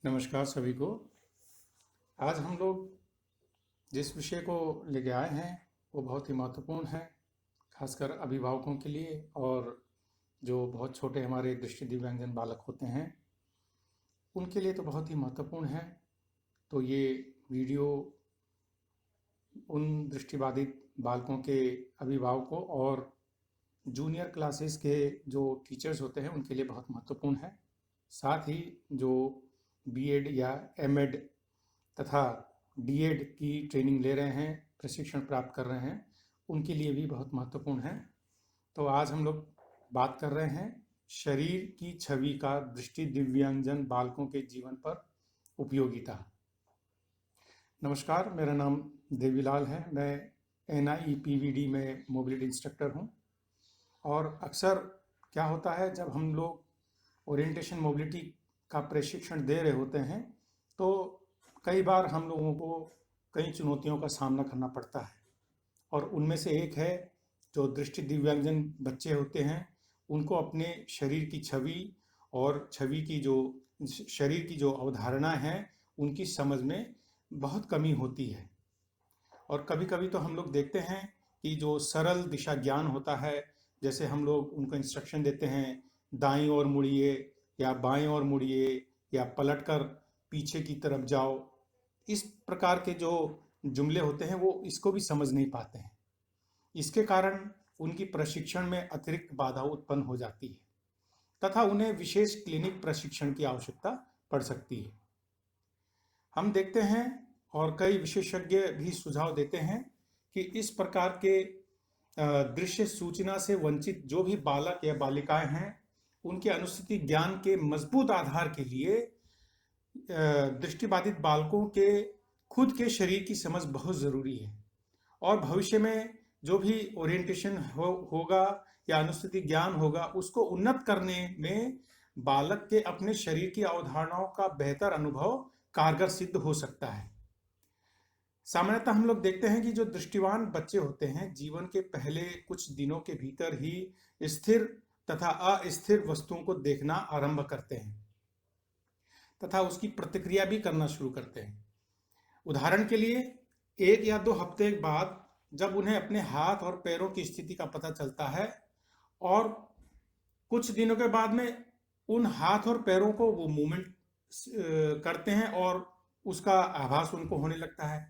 नमस्कार सभी को। आज हम लोग जिस विषय को लेके आए हैं वो बहुत ही महत्वपूर्ण है, खासकर अभिभावकों के लिए और जो बहुत छोटे हमारे दृष्टि दिव्यांगजन बालक होते हैं उनके लिए तो बहुत ही महत्वपूर्ण है। तो ये वीडियो उन दृष्टिबाधित बालकों के अभिभावकों और जूनियर क्लासेस के जो टीचर्स होते हैं उनके लिए बहुत महत्वपूर्ण है। साथ ही जो बीएड या एमएड तथा डीएड की ट्रेनिंग ले रहे हैं, प्रशिक्षण प्राप्त कर रहे हैं, उनके लिए भी बहुत महत्वपूर्ण है। तो आज हम लोग बात कर रहे हैं शरीर की छवि का दृष्टि दिव्यांगजन बालकों के जीवन पर उपयोगिता। नमस्कार, मेरा नाम देवीलाल है। मैं NIEPVD में मोबिलिटी इंस्ट्रक्टर हूँ। और अक्सर क्या होता है, जब हम लोग ओरिएंटेशन मोबिलिटी का प्रशिक्षण दे रहे होते हैं तो कई बार हम लोगों को कई चुनौतियों का सामना करना पड़ता है। और उनमें से एक है, जो दृष्टि दिव्यांगजन बच्चे होते हैं उनको अपने शरीर की छवि और शरीर की जो अवधारणा है उनकी समझ में बहुत कमी होती है। और कभी कभी तो हम लोग देखते हैं कि जो सरल दिशा ज्ञान होता है, जैसे हम लोग उनको इंस्ट्रक्शन देते हैं दाईं ओर मुड़िए या बाएं ओर मुड़िए या पलटकर पीछे की तरफ जाओ, इस प्रकार के जो जुमले होते हैं वो इसको भी समझ नहीं पाते हैं। इसके कारण उनकी प्रशिक्षण में अतिरिक्त बाधा उत्पन्न हो जाती है तथा उन्हें विशेष क्लिनिक प्रशिक्षण की आवश्यकता पड़ सकती है। हम देखते हैं और कई विशेषज्ञ भी सुझाव देते हैं कि इस प्रकार के दृश्य सूचना से वंचित जो भी बालक या बालिकाएं हैं, उनके अनुस्थिति ज्ञान के मजबूत आधार के लिए दृष्टिबाधित बालकों के खुद के शरीर की समझ बहुत ज़रूरी है। और भविष्य में जो भी ओरिएंटेशन होगा या अनुस्थिति ज्ञान होगा, उसको उन्नत करने में बालक के अपने शरीर की अवधारणाओं का बेहतर अनुभव कारगर सिद्ध हो सकता है। सामान्यतः हम लोग देखते हैं कि जो दृष्टिवान बच्चे होते हैं जीवन के पहले कुछ दिनों के भीतर ही स्थिर तथा अस्थिर वस्तुओं को देखना आरंभ करते हैं तथा उसकी प्रतिक्रिया भी करना शुरू करते हैं। उदाहरण के लिए, 1 या 2 हफ्ते बाद जब उन्हें अपने हाथ और पैरों की स्थिति का पता चलता है और कुछ दिनों के बाद में उन हाथ और पैरों को वो मूवमेंट करते हैं और उसका आभास उनको होने लगता है।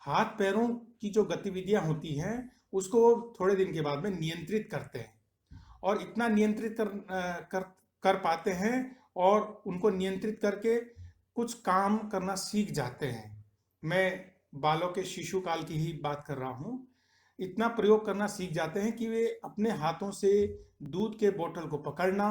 हाथ पैरों की जो गतिविधियां होती हैं उसको थोड़े दिन के बाद में नियंत्रित करते हैं और इतना नियंत्रित कर पाते हैं और उनको नियंत्रित करके कुछ काम करना सीख जाते हैं। मैं बालों के शिशु काल की ही बात कर रहा हूँ। इतना प्रयोग करना सीख जाते हैं कि वे अपने हाथों से दूध के बोतल को पकड़ना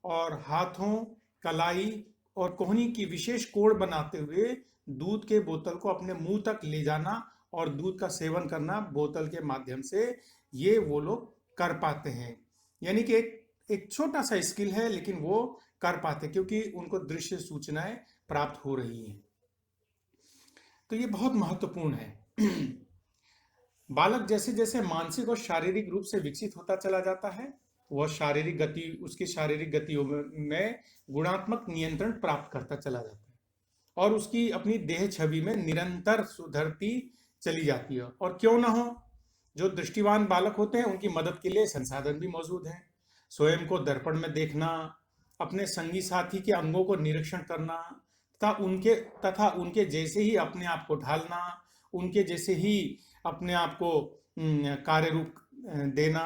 और हाथों, कलाई और कोहनी की विशेष कोण बनाते हुए दूध के बोतल को अपने मुंह तक ले जाना और दूध का सेवन करना बोतल के माध्यम से, ये वो लोग कर पाते हैं। यानी कि एक छोटा सा स्किल है, लेकिन वो कर पाते क्योंकि उनको दृश्य सूचनाएं प्राप्त हो रही हैं। तो ये बहुत महत्वपूर्ण है। बालक जैसे जैसे मानसिक और शारीरिक रूप से विकसित होता चला जाता है, उसकी शारीरिक गतियों में गुणात्मक नियंत्रण प्राप्त करता चला जाता है और उसकी अपनी देह छवि में निरंतर सुधरती चली जाती है। और क्यों ना हो, जो दृष्टिवान बालक होते हैं उनकी मदद के लिए संसाधन भी मौजूद हैं। स्वयं को दर्पण में देखना, अपने संगी साथी के अंगों को निरीक्षण करना तथा उनके जैसे ही अपने आप को ढालना, उनके जैसे ही अपने आप को कार्य रूप देना,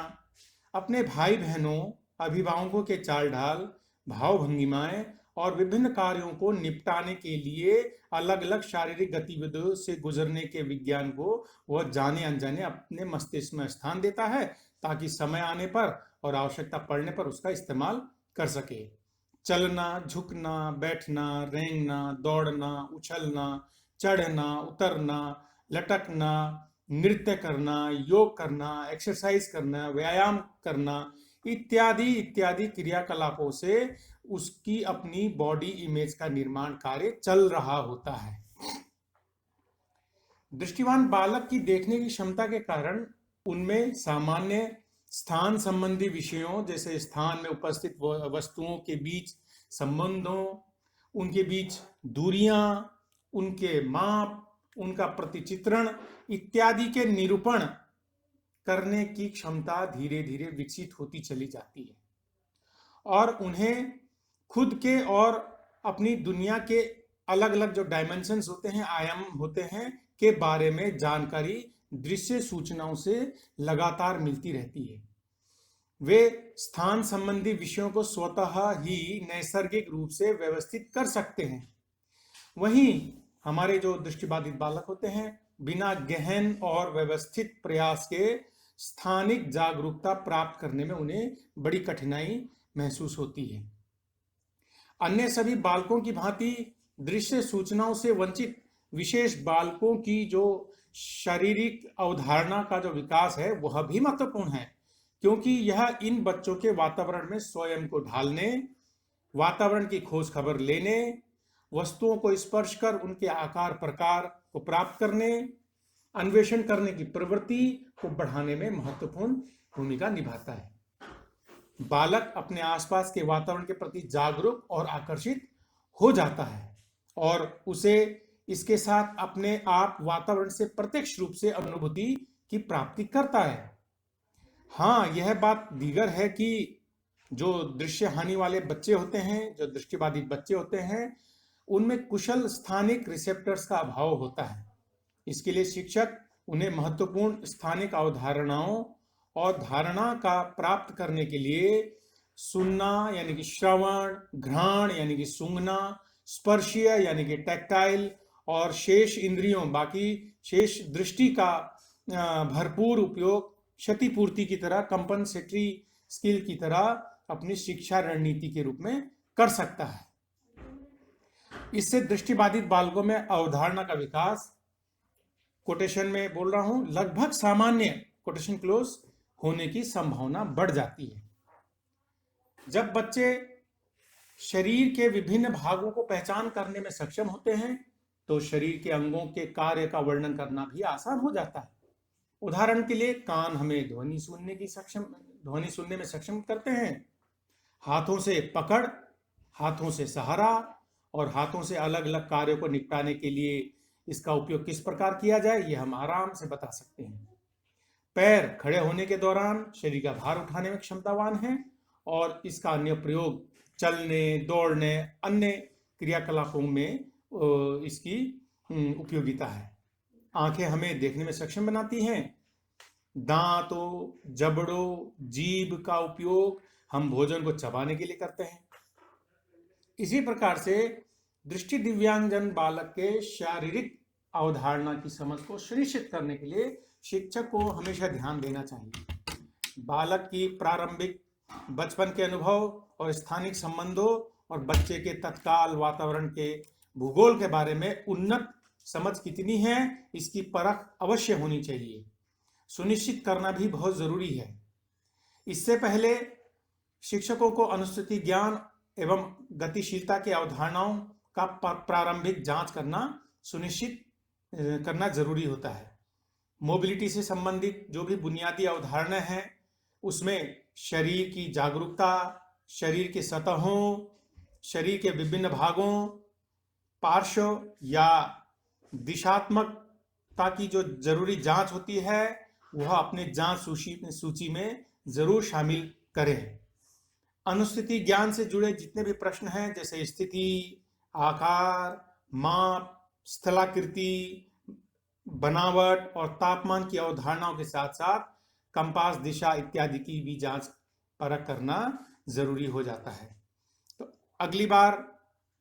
अपने भाई बहनों, अभिभावकों के चाल ढाल, भाव भंगिमाएं और विभिन्न कार्यों को निपटाने के लिए अलग अलग शारीरिक गतिविधियों से गुजरने के विज्ञान को वह जाने अनजाने अपने मस्तिष्क में स्थान देता है ताकि समय आने पर और आवश्यकता पड़ने पर उसका इस्तेमाल कर सके। चलना, झुकना, बैठना, रेंगना, दौड़ना, उछलना, चढ़ना, उतरना, लटकना, नृत्य करना, योग करना, एक्सरसाइज करना, व्यायाम करना इत्यादि इत्यादि क्रियाकलापों से उसकी अपनी बॉडी इमेज का निर्माण कार्य चल रहा होता है। दृष्टिवान बालक की देखने की क्षमता के कारण उनमें सामान्य स्थान संबंधी विषयों, जैसे स्थान में उपस्थित वस्तुओं के बीच संबंधों, उनके बीच दूरियां, उनके माप, उनका प्रतिचित्रण इत्यादि के निरूपण करने की क्षमता धीरे धीरे विकसित होती चली जाती है और उन्हें खुद के और अपनी दुनिया के अलग अलग जो डायमेंशंस होते हैं, आयाम होते हैं, के बारे में जानकारी दृश्य सूचनाओं से लगातार मिलती रहती है। वे स्थान संबंधी विषयों को स्वतः ही नैसर्गिक रूप से व्यवस्थित कर सकते हैं। वहीं हमारे जो दृष्टिबाधित बालक होते हैं, बिना गहन और व्यवस्थित प्रयास के स्थानिक जागरूकता प्राप्त करने में उन्हें बड़ी कठिनाई महसूस होती है। अन्य सभी बालकों की भांति दृश्य सूचनाओं से वंचित विशेष बालकों की जो शारीरिक अवधारणा का जो विकास है वह भी महत्वपूर्ण है, क्योंकि यह इन बच्चों के वातावरण में स्वयं को ढालने, वातावरण की खोज खबर लेने, वस्तुओं को स्पर्श कर उनके आकार प्रकार को प्राप्त करने, अन्वेषण करने की प्रवृत्ति को बढ़ाने में महत्वपूर्ण भूमिका निभाता है। बालक अपने आसपास के वातावरण के प्रति जागरूक और आकर्षित हो जाता है और उसे इसके साथ अपने आप वातावरण से प्रत्यक्ष रूप से अनुभूति की प्राप्ति करता है। हाँ, यह बात दीगर है कि जो दृश्य हानि वाले बच्चे होते हैं, जो दृष्टिबाधित बच्चे होते हैं, उनमें कुशल स्थानिक रिसेप्टर्स का अभाव होता है। इसके लिए शिक्षक उन्हें महत्वपूर्ण स्थानिक अवधारणाओं और धारणा का प्राप्त करने के लिए सुनना यानी कि श्रवण, घ्राण यानी कि सूंघना, स्पर्शीय यानी कि टैक्टाइल और शेष इंद्रियों बाकी शेष दृष्टि का भरपूर उपयोग क्षतिपूर्ति की तरह, कंपनसेटरी स्किल की तरह अपनी शिक्षा रणनीति के रूप में कर सकता है। इससे दृष्टिबाधित बालकों में अवधारणा का विकास, कोटेशन में बोल रहा हूं, लगभग सामान्य, कोटेशन क्लोज, होने की संभावना बढ़ जाती है। जब बच्चे शरीर के विभिन्न भागों को पहचान करने में सक्षम होते हैं तो शरीर के अंगों के कार्य का वर्णन करना भी आसान हो जाता है। उदाहरण के लिए कान हमें ध्वनि सुनने में सक्षम करते हैं। हाथों से पकड़, हाथों से सहारा और हाथों से अलग अलग कार्यों को निपटाने के लिए इसका उपयोग किस प्रकार किया जाए ये हम आराम से बता सकते हैं। पैर खड़े होने के दौरान शरीर का भार उठाने में क्षमतावान है और इसका अन्य प्रयोग चलने, दौड़ने, अन्य क्रियाकलापों में इसकी उपयोगिता है। आंखें हमें देखने में सक्षम बनाती हैं। दांतों, जबड़ों, जीभ का उपयोग हम भोजन को चबाने के लिए करते हैं। इसी प्रकार से दृष्टि दिव्यांगजन बालक के शारीरिक अवधारणा की समझ को सुनिश्चित करने के लिए शिक्षक को हमेशा ध्यान देना चाहिए। बालक की प्रारंभिक बचपन के अनुभव और स्थानिक संबंधों और बच्चे के तत्काल वातावरण के भूगोल के बारे में उन्नत समझ कितनी है इसकी परख अवश्य होनी चाहिए, सुनिश्चित करना भी बहुत जरूरी है। इससे पहले शिक्षकों को अनुस्मृति ज्ञान एवं गतिशीलता की अवधारणाओं का प्रारंभिक जांच करना सुनिश्चित करना जरूरी होता है। मोबिलिटी से संबंधित जो भी बुनियादी अवधारणाएं हैं उसमें शरीर की जागरूकता, शरीर की सतहों, शरीर के विभिन्न भागों, पार्श्व या दिशात्मकता की जो जरूरी जांच होती है वह अपने जांच सूची में जरूर शामिल करें। अनुस्थिति ज्ञान से जुड़े जितने भी प्रश्न हैं जैसे स्थिति, आकार, माप, स्थलाकृति, बनावट और तापमान की अवधारणाओं के साथ साथ कंपास, दिशा इत्यादि की भी जांच परख करना जरूरी हो जाता है। तो अगली बार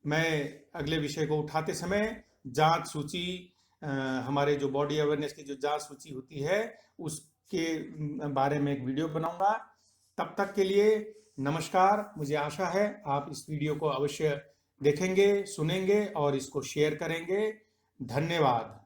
मैं अगले विषय को उठाते समय जांच सूची, हमारे जो बॉडी अवेयरनेस की जो जांच सूची होती है उसके बारे में एक वीडियो बनाऊंगा। तब तक के लिए नमस्कार। मुझे आशा है आप इस वीडियो को अवश्य देखेंगे, सुनेंगे और इसको शेयर करेंगे। धन्यवाद।